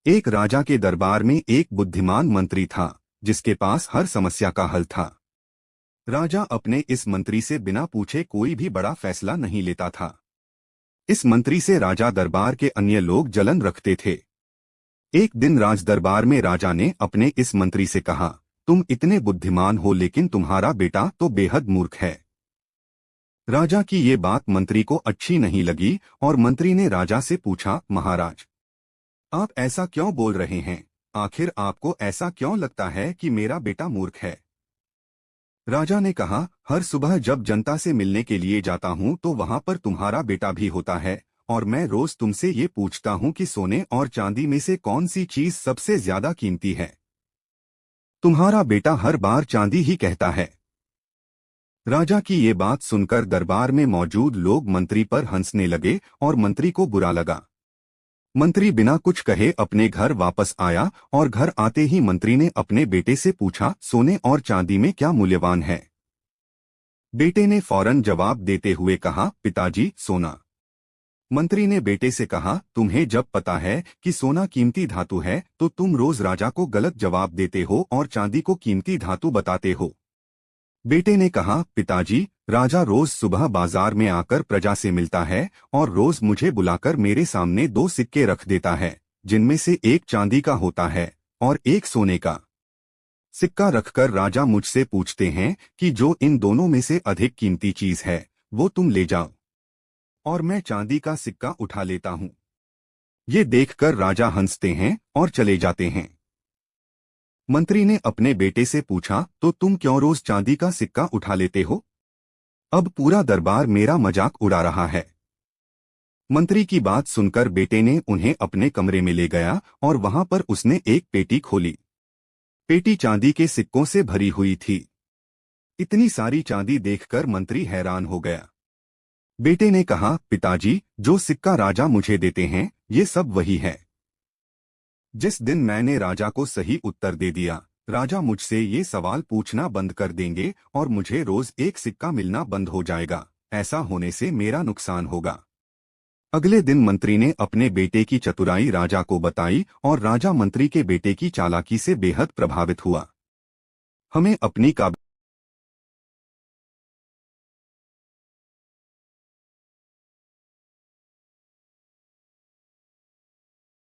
एक राजा के दरबार में एक बुद्धिमान मंत्री था जिसके पास हर समस्या का हल था। राजा अपने इस मंत्री से बिना पूछे कोई भी बड़ा फैसला नहीं लेता था। इस मंत्री से राजा दरबार के अन्य लोग जलन रखते थे। एक दिन राज दरबार में राजा ने अपने इस मंत्री से कहा, तुम इतने बुद्धिमान हो लेकिन तुम्हारा बेटा तो बेहद मूर्ख है। राजा की ये बात मंत्री को अच्छी नहीं लगी और मंत्री ने राजा से पूछा, महाराज, आप ऐसा क्यों बोल रहे हैं? आखिर आपको ऐसा क्यों लगता है कि मेरा बेटा मूर्ख है? राजा ने कहा, हर सुबह जब जनता से मिलने के लिए जाता हूं तो वहां पर तुम्हारा बेटा भी होता है और मैं रोज तुमसे ये पूछता हूं कि सोने और चांदी में से कौन सी चीज सबसे ज्यादा कीमती है। तुम्हारा बेटा हर बार चांदी ही कहता है। राजा की ये बात सुनकर दरबार में मौजूद लोग मंत्री पर हंसने लगे और मंत्री को बुरा लगा। मंत्री बिना कुछ कहे अपने घर वापस आया और घर आते ही मंत्री ने अपने बेटे से पूछा, सोने और चांदी में क्या मूल्यवान है? बेटे ने फौरन जवाब देते हुए कहा, पिताजी, सोना। मंत्री ने बेटे से कहा, तुम्हें जब पता है कि सोना कीमती धातु है तो तुम रोज राजा को गलत जवाब देते हो और चांदी को कीमती धातु बताते हो। बेटे ने कहा, पिताजी, राजा रोज सुबह बाजार में आकर प्रजा से मिलता है और रोज मुझे बुलाकर मेरे सामने दो सिक्के रख देता है, जिनमें से एक चांदी का होता है और एक सोने का। सिक्का रखकर राजा मुझसे पूछते हैं कि जो इन दोनों में से अधिक कीमती चीज है वो तुम ले जाओ, और मैं चांदी का सिक्का उठा लेता हूं। ये देखकर राजा हंसते हैं और चले जाते हैं। मंत्री ने अपने बेटे से पूछा, तो तुम क्यों रोज चांदी का सिक्का उठा लेते हो? अब पूरा दरबार मेरा मजाक उड़ा रहा है। मंत्री की बात सुनकर बेटे ने उन्हें अपने कमरे में ले गया और वहां पर उसने एक पेटी खोली। पेटी चांदी के सिक्कों से भरी हुई थी। इतनी सारी चांदी देखकर मंत्री हैरान हो गया। बेटे ने कहा, पिताजी, जो सिक्का राजा मुझे देते हैं ये सब वही है। जिस दिन मैंने राजा को सही उत्तर दे दिया, राजा मुझसे ये सवाल पूछना बंद कर देंगे और मुझे रोज एक सिक्का मिलना बंद हो जाएगा। ऐसा होने से मेरा नुकसान होगा। अगले दिन मंत्री ने अपने बेटे की चतुराई राजा को बताई और राजा मंत्री के बेटे की चालाकी से बेहद प्रभावित हुआ। हमें अपनी